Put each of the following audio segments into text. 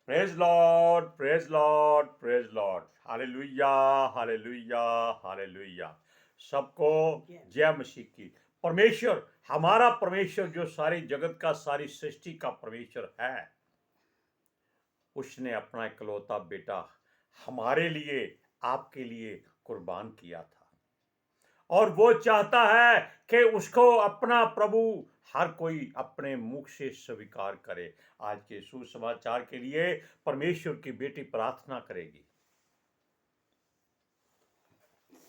Praise Lord, praise Lord, praise Lord. Hallelujah, hallelujah, hallelujah. सबको जय मसीह की। परमेश्वर, हमारा परमेश्वर जो सारी जगत का, सारी सृष्टि का परमेश्वर है, उसने अपना इकलौता बेटा हमारे लिए, आपके लिए कुर्बान किया था। और वो चाहता है कि उसको अपना प्रभु हर कोई अपने मुख से स्वीकार करे। आज के सुसमाचार के लिए परमेश्वर की बेटी प्रार्थना करेगी।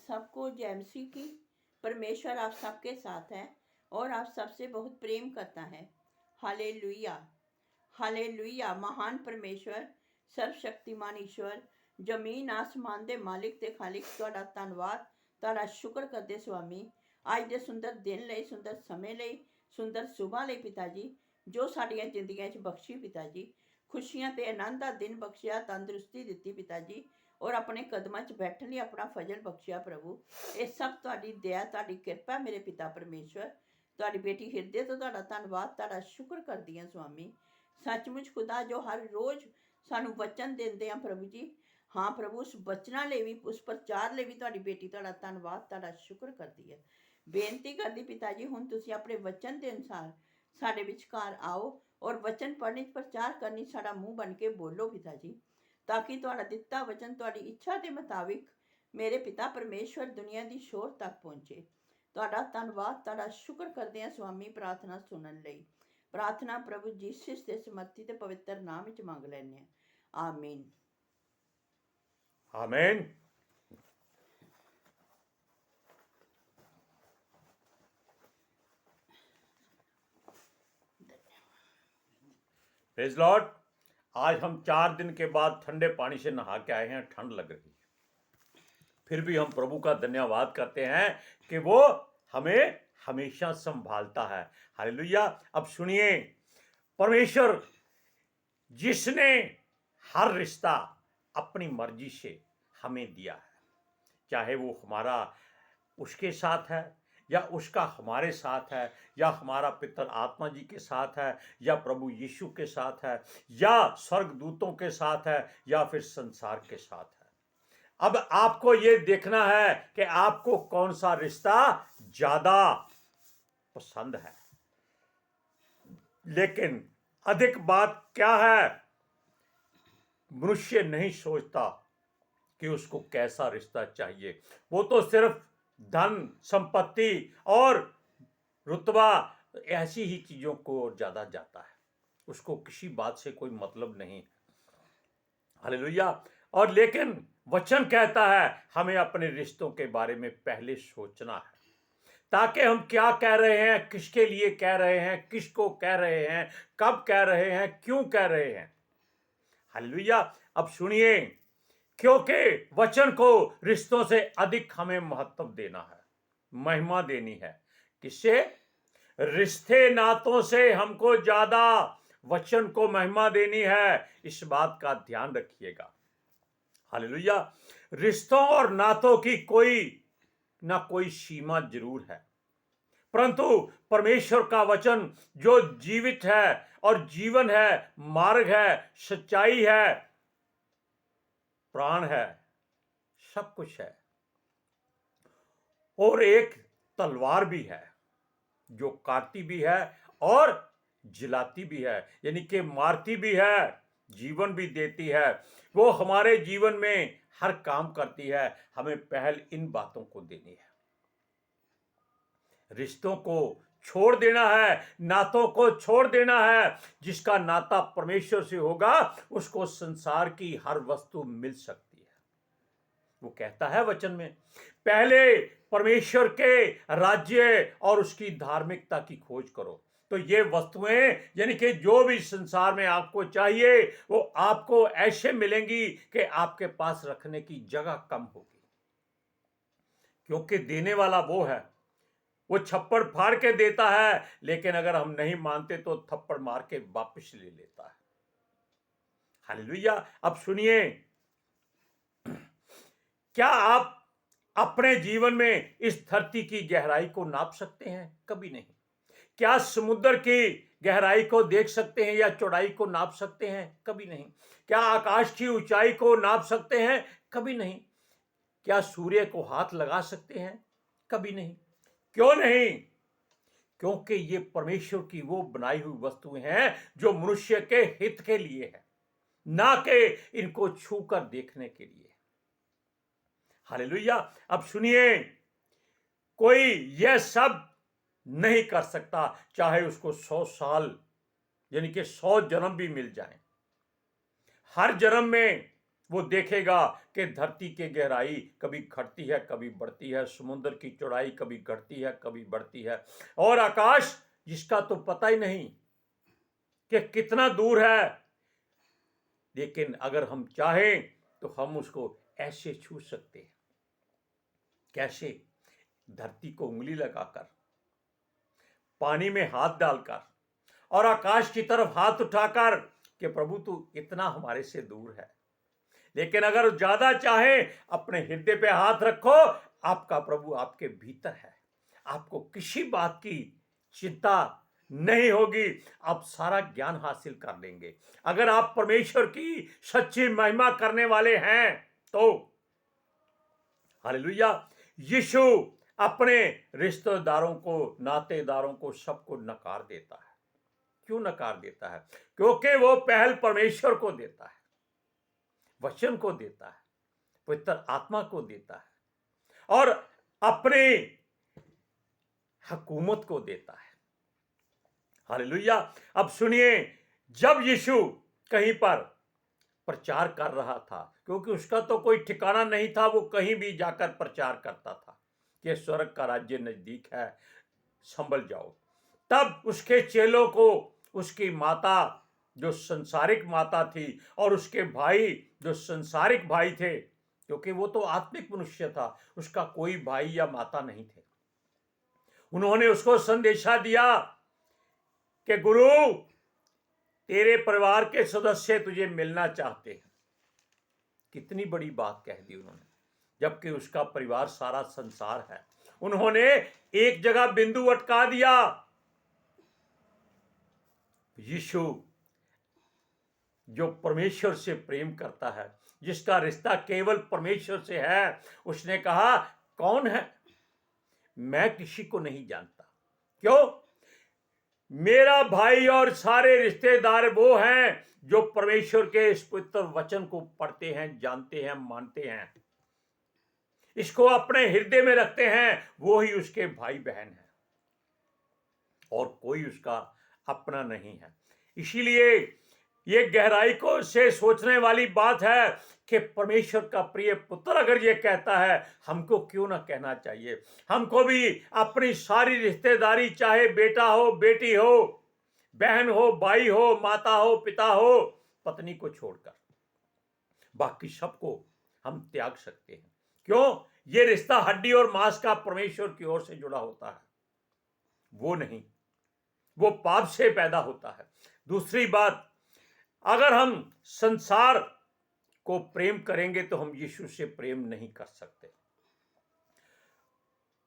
सबको जय मसीह की। परमेश्वर आप सबके साथ है और आप सबसे बहुत प्रेम करता है। Hallelujah, hallelujah. महान परमेश्वर, सर्वशक्तिमान ईश्वर, जमीन आसमान दे मालिक ते खालिक, तुहाडा धन्नवाद, तुहाडा शुक्र करदे स्वामी, अज दे सुंदर दिन लई, सुंदर समय लई, सुंदर सुबह लई पिता जी, जो साडियां जिंदगियां च बख्शी पिता जी, खुशियां ते आनंद दा दिन बख्शिया, तंदुरुस्ती दित्ती पिता जी, और अपने कदमां च बैठण लई अपना फजल बख्शिया प्रभु। ਇਹ सब ਤੁਹਾਡੀ दया, ਤੁਹਾਡੀ किरपा मेरे पिता परमेश्वर। ਤੁਹਾਡੀ बेटी ਹਿਰਦੇ ਤੋਂ ਤੁਹਾਡਾ ਧੰਨਵਾਦ, ਤੁਹਾਡਾ ਸ਼ੁਕਰ ਕਰਦੀ ਹਾਂ स्वामी। सचमुच खुदा जो हर रोज सानू वचन देंदे हैं प्रभु जी। हाँ प्रभु, उस वचना ले भी, उस प्रचार ले भी तुहाडी बेटी तुहाडा धन्नवाद, तुहाडा शुक्र करदी है। बेनती करदी पिता जी, हुण तुसीं अपने वचन के अनुसार साडे विचकार आओ और वचन पढ़ने प्रचार करनी साडा मुंह बन के बोलो पिता जी, ताकि तुहाडा दिता वचन तुहाडी इच्छा के मुताबिक मेरे पिता परमेश्वर दुनिया की शोर तक पहुँचे। तुहाडा धन्नवाद, तुहाडा शुक्र करदे हैं स्वामी, प्रार्थना सुनन लई। प्रार्थना प्रभु जीसस के समर्थी ते पवित्र नाम विच मंग लैने आमीन। आमीन। Praise Lord. आज हम 4 दिन के बाद ठंडे पानी से नहा के आए हैं, ठंड लग रही है। फिर भी हम प्रभु का धन्यवाद करते हैं कि वो हमें हमेशा संभालता है। हालेलुया। अब सुनिए, परमेश्वर जिसने हर रिश्ता अपनी मर्जी से हमें दिया है, चाहे वो हमारा उसके साथ है या उसका हमारे साथ है, या हमारा पितर आत्मा जी के साथ है, या प्रभु यीशु के साथ है, या स्वर्गदूतों के साथ है, या फिर संसार के साथ है। अब आपको ये देखना है कि आपको कौन सा रिश्ता ज्यादा पसंद है। लेकिन अधिक बात क्या है, मनुष्य नहीं सोचता कि उसको कैसा रिश्ता चाहिए। वो तो सिर्फ धन, संपत्ति और रुतबा, ऐसी ही चीजों को ज्यादा जाता है। उसको किसी बात से कोई मतलब नहीं। हालेलुया। और लेकिन वचन कहता है हमें अपने रिश्तों के बारे में पहले सोचना है, ताकि हम क्या कह रहे हैं, किसके लिए कह रहे हैं, किसको कह रहे हैं, कब कह रहे हैं, क्यों कह रहे हैं। हालेलुया। अब सुनिए, क्योंकि वचन को रिश्तों से अधिक हमें महत्व देना है, महिमा देनी है। किससे? रिश्ते नातों से हमको ज्यादा वचन को महिमा देनी है। इस बात का ध्यान रखिएगा। हालेलुया। रिश्तों और नातों की कोई ना कोई सीमा जरूर है, परंतु परमेश्वर का वचन जो जीवित है और जीवन है, मार्ग है, सच्चाई है, प्राण है, सब कुछ है, और एक तलवार भी है जो काटती भी है और जिलाती भी है, यानी कि मारती भी है, जीवन भी देती है। वो हमारे जीवन में हर काम करती है। हमें पहल इन बातों को देनी है। रिश्तों को छोड़ देना है, नातों को छोड़ देना है। जिसका नाता परमेश्वर से होगा उसको संसार की हर वस्तु मिल सकती है। वो कहता है वचन में, पहले परमेश्वर के राज्य और उसकी धार्मिकता की खोज करो, तो ये वस्तुएं, यानी कि जो भी संसार में आपको चाहिए, वो आपको ऐसे मिलेंगी कि आपके पास रखने की जगह कम होगी। क्योंकि देने वाला वो है, वो छप्पड़ फाड़ के देता है, लेकिन अगर हम नहीं मानते तो थप्पड़ मार के वापस ले लेता है। हालेलुया। अब सुनिए, क्या आप अपने जीवन में इस धरती की गहराई को नाप सकते हैं? कभी नहीं। क्या समुद्र की गहराई को देख सकते हैं या चौड़ाई को नाप सकते हैं? कभी नहीं। क्या आकाश की ऊंचाई को नाप सकते हैं? कभी नहीं। क्या सूर्य को हाथ लगा सकते हैं? कभी नहीं। क्यों नहीं? क्योंकि ये परमेश्वर की वो बनाई हुई वस्तुएं हैं जो मनुष्य के हित के लिए है, ना कि इनको छूकर देखने के लिए। हालेलुया। अब सुनिए, कोई यह सब नहीं कर सकता, चाहे उसको 100 साल यानी कि 100 जन्म भी मिल जाए। हर जन्म में वो देखेगा कि धरती की गहराई कभी घटती है, कभी बढ़ती है, समुद्र की चौड़ाई कभी घटती है, कभी बढ़ती है, और आकाश जिसका तो पता ही नहीं कि कितना दूर है, लेकिन अगर हम चाहें तो हम उसको ऐसे छू सकते हैं। कैसे? धरती को उंगली लगाकर, पानी में हाथ डालकर और आकाश की तरफ हाथ उठाकर कि प्रभु तू इतना हमारे से दूर है। लेकिन अगर ज्यादा चाहे, अपने हृदय पे हाथ रखो, आपका प्रभु आपके भीतर है, आपको किसी बात की चिंता नहीं होगी, आप सारा ज्ञान हासिल कर लेंगे। अगर आप परमेश्वर की सच्ची महिमा करने वाले हैं तो हालेलुया। यीशु अपने रिश्तेदारों को, नातेदारों को, सबको नकार देता है। क्यों नकार देता है? क्योंकि वो पहल परमेश्वर को देता है, वचन को देता है, पवित्र आत्मा को देता है और अपनी हुकूमत को देता है। हालेलुया। अब सुनिए, जब यीशु कहीं पर प्रचार कर रहा था, क्योंकि उसका तो कोई ठिकाना नहीं था, वो कहीं भी जाकर प्रचार करता था कि स्वर्ग का राज्य नजदीक है, संभल जाओ। तब उसके चेलों को उसकी माता जो संसारिक माता थी और उसके भाई जो संसारिक भाई थे, क्योंकि वो तो आत्मिक मनुष्य था, उसका कोई भाई या माता नहीं थे, उन्होंने उसको संदेशा दिया कि गुरु, तेरे परिवार के सदस्य तुझे मिलना चाहते हैं। कितनी बड़ी बात कह दी उन्होंने, जबकि उसका परिवार सारा संसार है। उन्होंने एक जगह बिंदु अटका दिया। यीशु जो परमेश्वर से प्रेम करता है, जिसका रिश्ता केवल परमेश्वर से है, उसने कहा, कौन है? मैं किसी को नहीं जानता। क्यों? मेरा भाई और सारे रिश्तेदार वो हैं जो परमेश्वर के इस पवित्र वचन को पढ़ते हैं, जानते हैं, मानते हैं, इसको अपने हृदय में रखते हैं, वो ही उसके भाई बहन हैं और कोई उसका अपना नहीं है। इसीलिए ये गहराई को से सोचने वाली बात है कि परमेश्वर का प्रिय पुत्र अगर ये कहता है, हमको क्यों ना कहना चाहिए। हमको भी अपनी सारी रिश्तेदारी, चाहे बेटा हो, बेटी हो, बहन हो, भाई हो, माता हो, पिता हो, पत्नी को छोड़कर बाकी सबको हम त्याग सकते हैं। क्यों? ये रिश्ता हड्डी और मांस का परमेश्वर की ओर से जुड़ा होता है, वो नहीं, वो पाप से पैदा होता है। दूसरी बात, अगर हम संसार को प्रेम करेंगे तो हम यीशु से प्रेम नहीं कर सकते।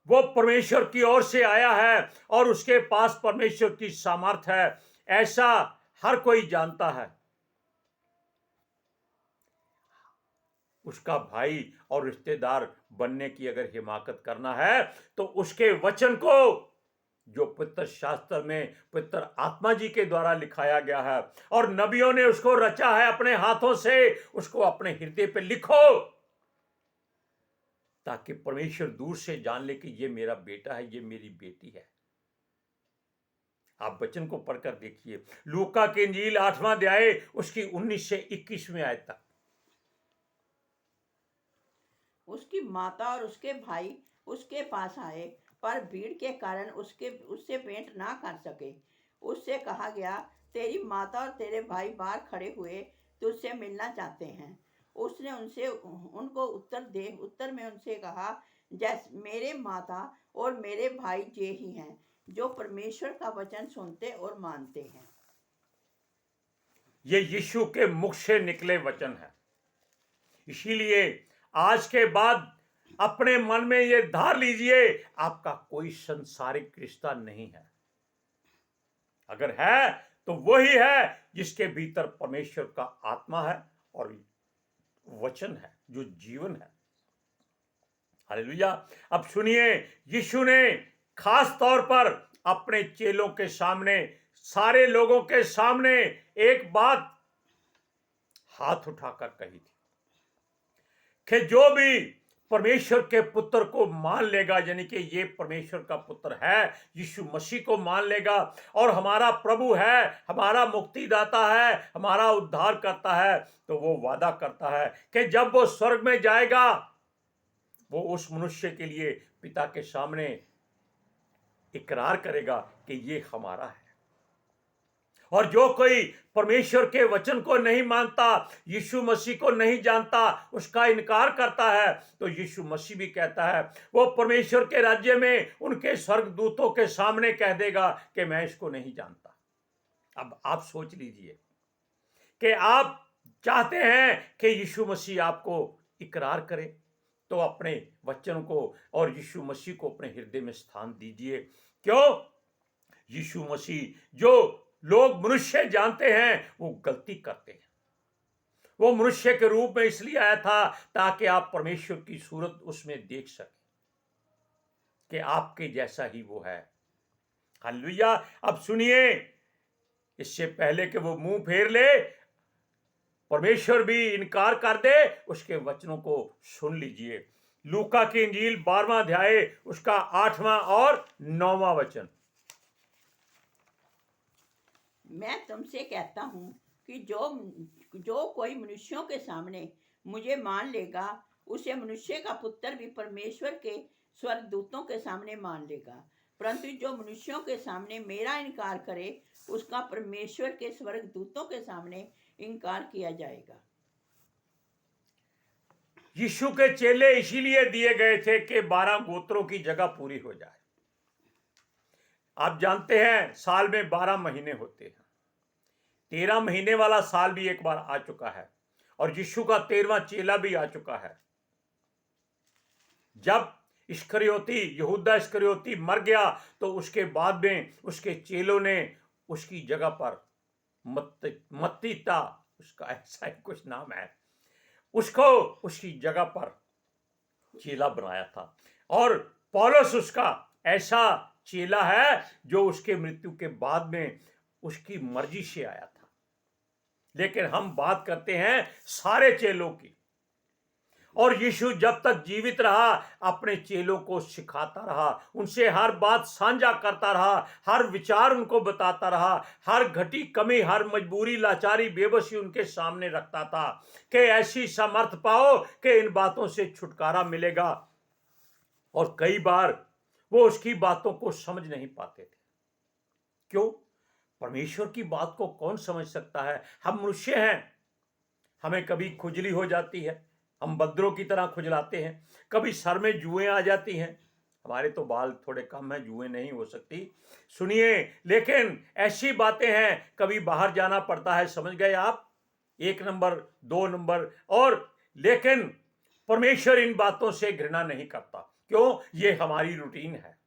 वो परमेश्वर की ओर से आया है और उसके पास परमेश्वर की सामर्थ्य है, ऐसा हर कोई जानता है। उसका भाई और रिश्तेदार बनने की अगर हिमाकत करना है तो उसके वचन को, जो पवित्र शास्त्र में पवित्र आत्मा जी के द्वारा लिखाया गया है और नबियों ने उसको रचा है अपने हाथों से, उसको अपने हृदय पे लिखो, ताकि परमेश्वर दूर से जान ले कि ये मेरा बेटा है, ये मेरी बेटी है। आप वचन को पढ़कर देखिए, लूका की इंजील 8वां अध्याय उसकी 19 से 21वें आयत तक। उसकी माता और उसके भाई उसके पास आए, पर भीड़ के कारण उससे भेंट ना कर सके। उससे कहा गया, तेरी माता और तेरे भाई बाहर खड़े हुए तुझसे मिलना चाहते हैं। उसने उनको उत्तर में उनसे कहा, जैसे मेरे माता और मेरे भाई ये ही हैं जो परमेश्वर का वचन सुनते और मानते हैं। ये यीशु के मुख से निकले वचन है। इसीलिए आज के बाद अपने मन में ये धार लीजिए, आपका कोई संसारिक रिश्ता नहीं है। अगर है तो वही है जिसके भीतर परमेश्वर का आत्मा है और वचन है जो जीवन है। हालेलुया। अब सुनिए, यीशु ने खास तौर पर अपने चेलों के सामने, सारे लोगों के सामने एक बात हाथ उठाकर कही थी कि जो भी परमेश्वर के पुत्र को मान लेगा, यानी कि ये परमेश्वर का पुत्र है, यीशु मसीह को मान लेगा और हमारा प्रभु है, हमारा मुक्तिदाता है, हमारा उद्धार करता है, तो वो वादा करता है कि जब वो स्वर्ग में जाएगा वो उस मनुष्य के लिए पिता के सामने इकरार करेगा कि ये हमारा है। और जो कोई परमेश्वर के वचन को नहीं मानता, यीशु मसीह को नहीं जानता, उसका इनकार करता है, तो यीशु मसीह भी कहता है वो परमेश्वर के राज्य में उनके स्वर्गदूतों के सामने कह देगा कि मैं इसको नहीं जानता। अब आप सोच लीजिए कि आप चाहते हैं कि यीशु मसीह आपको इकरार करे, तो अपने वचन को और यीशु मसीह को अपने हृदय में स्थान दीजिए। क्यों? यीशु मसीह जो लोग मनुष्य जानते हैं वो गलती करते हैं। वो मनुष्य के रूप में इसलिए आया था ताकि आप परमेश्वर की सूरत उसमें देख सकें कि आपके जैसा ही वो है। हालेलुया। अब सुनिए, इससे पहले कि वो मुंह फेर ले, परमेश्वर भी इनकार कर दे, उसके वचनों को सुन लीजिए। लूका की इंजील 12वां अध्याय उसका 8वां और 9वां वचन। मैं तुमसे कहता हूँ कि जो कोई मनुष्यों के सामने मुझे मान लेगा, उसे मनुष्य का पुत्र भी परमेश्वर के स्वर्गदूतों के सामने मान लेगा। परंतु जो मनुष्यों के सामने मेरा इनकार करे, उसका परमेश्वर के स्वर्गदूतों के सामने इनकार किया जाएगा। यीशु के चेले इसीलिए दिए गए थे कि 12 गोत्रों की जगह पूरी हो जाए। आप जानते हैं साल में 12 महीने होते हैं। 13 महीने वाला साल भी एक बार आ चुका है और यीशु का 13वां चेला भी आ चुका है। जब यहूदा इस्करियोती मर गया तो उसके बाद में उसके चेलों ने उसकी जगह पर मत्तीता, उसका ऐसा ही कुछ नाम है, उसको उसकी जगह पर चेला बनाया था। और पौलुस उसका ऐसा चेला है जो उसके मृत्यु के बाद में उसकी मर्जी से आया था। लेकिन हम बात करते हैं सारे चेलों की। और यीशु जब तक जीवित रहा अपने चेलों को सिखाता रहा, उनसे हर बात साझा करता रहा, हर विचार उनको बताता रहा, हर घटी कमी, हर मजबूरी, लाचारी, बेबसी उनके सामने रखता था कि ऐसी सामर्थ पाओ कि इन बातों से छुटकारा मिलेगा। और कई बार वो उसकी बातों को समझ नहीं पाते थे। क्यों? परमेश्वर की बात को कौन समझ सकता है? हम मनुष्य हैं, हमें कभी खुजली हो जाती है, हम बद्रों की तरह खुजलाते हैं, कभी सर में जुएं आ जाती हैं। हमारे तो बाल थोड़े कम हैं, जुएं नहीं हो सकती। सुनिए, लेकिन ऐसी बातें हैं, कभी बाहर जाना पड़ता है, समझ गए आप, 1 नंबर 2 नंबर, और लेकिन परमेश्वर इन बातों से घृणा नहीं करता। क्यों? ये हमारी रूटीन है।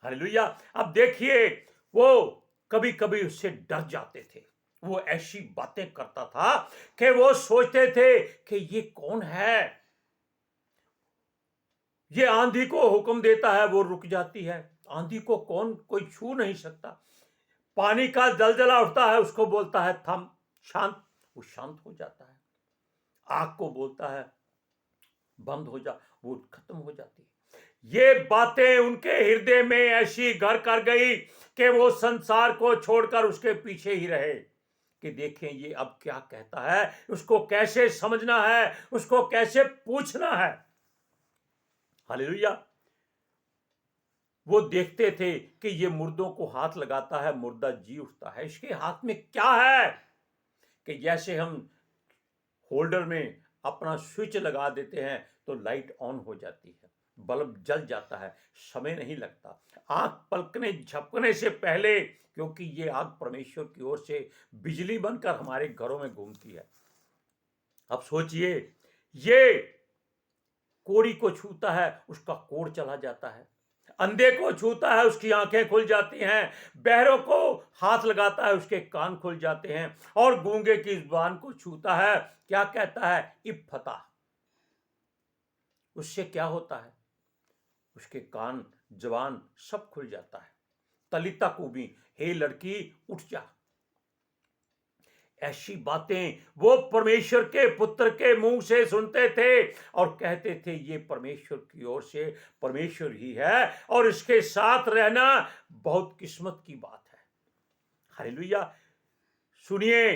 हालेलुया। अब देखिए, वो कभी कभी उससे डर जाते थे। वो ऐसी बातें करता था कि वो सोचते थे कि ये कौन है, ये आंधी को हुक्म देता है वो रुक जाती है, आंधी को कोई छू नहीं सकता। पानी का जलजला उठता है, उसको बोलता है थम, शांत, वो शांत हो जाता है। आग को बोलता है बंद हो जा, वो खत्म हो जाती है। ये बातें उनके हृदय में ऐसी घर कर गई कि वो संसार को छोड़कर उसके पीछे ही रहे कि देखें ये अब क्या कहता है, उसको कैसे समझना है, उसको कैसे पूछना है। हालेलुया। वो देखते थे कि ये मुर्दों को हाथ लगाता है, मुर्दा जी उठता है, इसके हाथ में क्या है? कि जैसे हम होल्डर में अपना स्विच लगा देते हैं तो लाइट ऑन हो जाती है, बल्ब जल जाता है, समय नहीं लगता, आंख पलकने झपकने से पहले, क्योंकि ये आग परमेश्वर की ओर से बिजली बनकर हमारे घरों में घूमती है। अब सोचिए, ये कोड़ी को छूता है, उसका कोड़ चला जाता है। अंधे को छूता है उसकी आंखें खुल जाती हैं, बहरों को हाथ लगाता है उसके कान खुल जाते हैं, और गूंगे की जुबान को छूता है, क्या कहता है, इफ्फता। उससे क्या होता है, उसके कान जवान सब खुल जाता है। तलिता कुमी, हे लड़की उठ जा। ऐसी बातें वो परमेश्वर के पुत्र के मुंह से सुनते थे और कहते थे ये परमेश्वर की ओर से परमेश्वर ही है और इसके साथ रहना बहुत किस्मत की बात है। हालेलुया। सुनिए,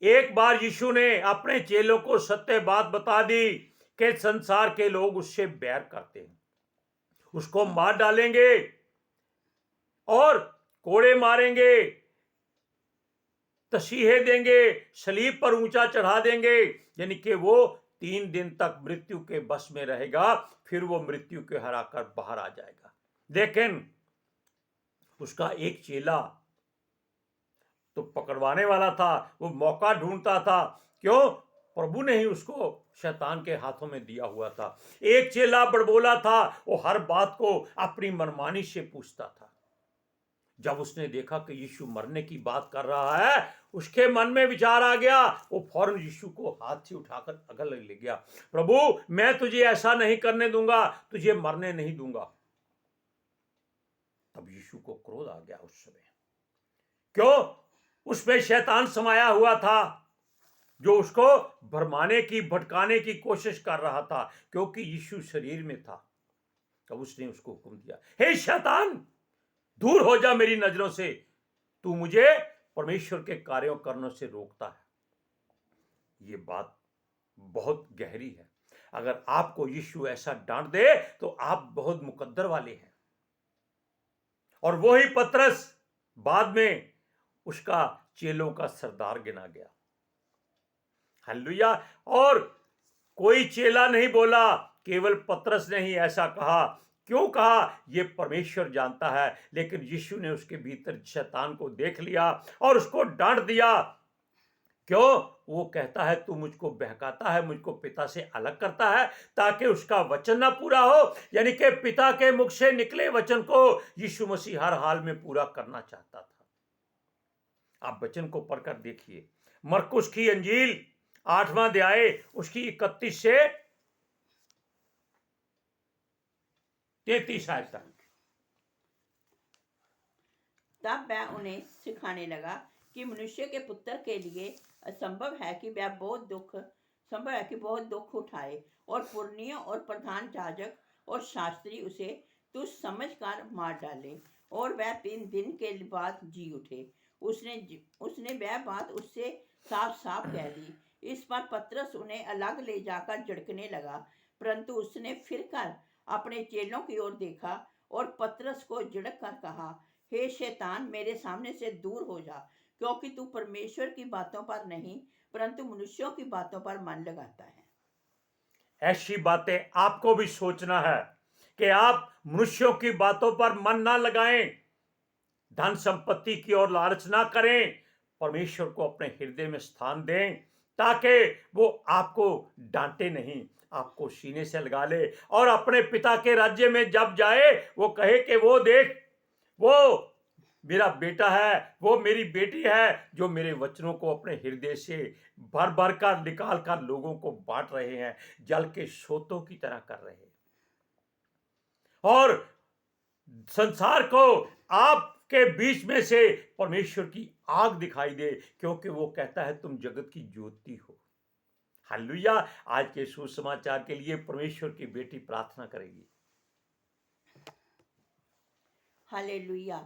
एक बार यीशु ने अपने चेलों को सत्य बात बता दी कि संसार के लोग उससे बैर करते हैं, उसको मार डालेंगे और कोड़े मारेंगे, तसीहे देंगे, सलीब पर ऊंचा चढ़ा देंगे, यानी कि वो 3 दिन तक मृत्यु के बस में रहेगा, फिर वो मृत्यु के हराकर बाहर आ जाएगा। लेकिन उसका एक चेला तो पकड़वाने वाला था, वो मौका ढूंढता था। क्यों? प्रभु ने ही उसको शैतान के हाथों में दिया हुआ था। एक चेला बड़बोला था, वो हर बात को अपनी मनमानी से पूछता था। जब उसने देखा कि यीशु मरने की बात कर रहा है, उसके मन में विचार आ गया, वो फौरन यीशु को हाथ से उठाकर अगल ले गया। प्रभु, मैं तुझे ऐसा नहीं करने दूंगा, तुझे मरने नहीं दूंगा। तब यीशु को क्रोध आ गया उस समय। क्यों? उसमें शैतान समाया हुआ था जो उसको भरमाने की, भटकाने की कोशिश कर रहा था, क्योंकि यीशु शरीर में था। तब उसने उसको हुक्म दिया, हे शैतान, दूर हो जा मेरी नजरों से, तू मुझे परमेश्वर के कार्यों करने से रोकता है। ये बात बहुत गहरी है। अगर आपको यीशु ऐसा डांट दे तो आप बहुत मुकद्दर वाले हैं। और वो ही पतरस बाद में उसका चेलों का सरदार गिना गया। हालेलुया। और कोई चेला नहीं बोला, केवल पतरस ने ही ऐसा कहा। क्यों कहा? ये परमेश्वर जानता है, लेकिन यीशु ने उसके भीतर शैतान को देख लिया और उसको डांट दिया। क्यों? वो कहता है तू मुझको बहकाता है, मुझको पिता से अलग करता है, ताकि उसका वचन ना पूरा हो। यानी कि पिता के मुख से निकले वचन को यीशु मसीह हर हाल में पूरा करना चाहता था। आप वचन को पढ़कर देखिए, मरकुस की अंजील 8वां अध्याय उसकी 31 से 33 आयत तक। तब वह उन्हें सिखाने लगा कि मनुष्य के पुत्र के लिए असंभव है कि वह बहुत दुख उठाए, और पुरनियों और प्रधान याजक और शास्त्री उसे तुच्छ समझकर मार डाले, और वह 3 दिन के बाद जी उठे। उसने वह बात उससे साफ साफ कह दी। इस पर पतरस उन्हें अलग ले जाकर झिड़कने लगा, परंतु उसने फिरकर अपने चेलों की ओर देखा और पतरस को झिड़क कर कहा, हे शैतान, मेरे सामने से दूर हो जा, क्योंकि तू परमेश्वर की बातों पर नहीं परंतु मनुष्यों की बातों पर मन लगाता है। ऐसी बातें आपको भी सोचना है कि आप मनुष्यों की बातों पर मन ना लगाएं, धन संपत्ति की ओर लालच ना करें, परमेश्वर को अपने हृदय में स्थान दें, ताकि वो आपको डांटे नहीं, आपको सीने से लगा ले और अपने पिता के राज्य में जब जाए वो कहे कि वो देख, वो मेरा बेटा है, वो मेरी बेटी है, जो मेरे वचनों को अपने हृदय से भर भर कर निकाल कर लोगों को बांट रहे हैं, जल के सोतों की तरह कर रहे हैं। और संसार को आपके बीच में से परमेश्वर की आग दिखाई दे, क्योंकि वो कहता है तुम जगत की ज्योति हो। हालेलुया। आज के सुसमाचार के लिए परमेश्वर की बेटी प्रार्थना करेगी। Hallelujah.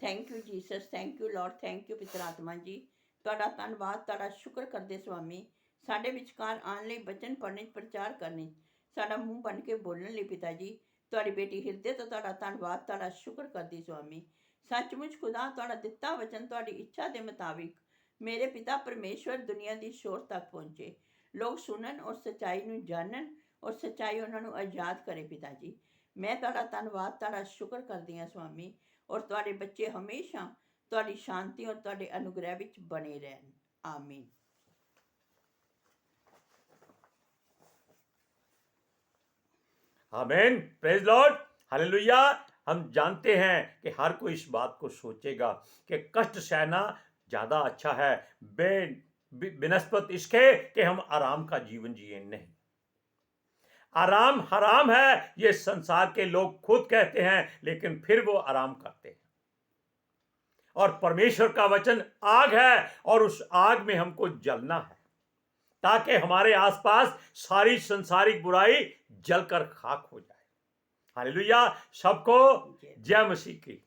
Thank you Jesus, thank you Lord, thank you पिता आत्मा जी। ਤੁਹਾਡਾ ਧੰਨਵਾਦ, ਤੁਹਾਡਾ ਸ਼ੁਕਰ ਕਰਦੇ ਸੁਆਮੀ, ਸਾਡੇ ਵਿਚਕਾਰ ਆਉਣ ਲਈ, ਬਚਨ ਪੜ੍ਹਨੇ, ਪ੍ਰਚਾਰ ਕਰਨੇ, ਸਾਡਾ ਮੂੰਹ ਬਣ ਕੇ ਬੋਲਣ ਲਈ ਪਿਤਾ ਜੀ। ਤੁਹਾਡੀ ਬੇਟੀ ਹਿਰਦੇ ਤੋਂ ਤੁਹਾਡਾ ਧੰਨਵਾਦ, ਤੁਹਾਡਾ ਸ਼ੁਕਰ ਕਰਦੀ ਸੁਆਮੀ। ਸੱਚਮੁੱਚ ਖੁਦਾ, ਤੁਹਾਡਾ ਦਿੱਤਾ ਵਚਨ ਤੁਹਾਡੀ ਇੱਛਾ ਦੇ ਮੁਤਾਬਿਕ ਮੇਰੇ ਪਿਤਾ ਪਰਮੇਸ਼ਵਰ ਦੁਨੀਆ ਦੀ ਸ਼ੋਰ ਤੱਕ ਪਹੁੰਚੇ, ਲੋਕ ਸੁਣਨ ਔਰ ਸੱਚਾਈ ਨੂੰ ਜਾਣਨ ਔਰ ਸੱਚਾਈ ਉਹਨਾਂ ਨੂੰ ਆਜ਼ਾਦ ਕਰੇ ਪਿਤਾ ਜੀ। ਮੈਂ ਤੁਹਾਡਾ ਧੰਨਵਾਦ, ਤੁਹਾਡਾ ਸ਼ੁਕਰ ਕਰਦੀ ਹਾਂ ਸੁਆਮੀ, ਔਰ ਤੁਹਾਡੇ ਬੱਚੇ ਹਮੇਸ਼ਾ ਤੁਹਾਡੀ ਸ਼ਾਂਤੀ ਔਰ ਤੁਹਾਡੇ ਅਨੁਗ੍ਰਹਿ ਵਿੱਚ ਬਣੇ ਰਹਿਣ। ਆਮੀਨ। आमीन। Praise Lord. हालेलुया। हम जानते हैं कि हर कोई इस बात को सोचेगा कि कष्ट सहना ज्यादा अच्छा है बिनस्बत इसके कि हम आराम का जीवन जिए। नहीं, आराम हराम है, ये संसार के लोग खुद कहते हैं, लेकिन फिर वो आराम करते हैं। और परमेश्वर का वचन आग है और उस आग में हमको जलना है ताकि हमारे आसपास सारी संसारिक बुराई जलकर खाक हो जाए। हालेलुया। सबको जय मसीह की।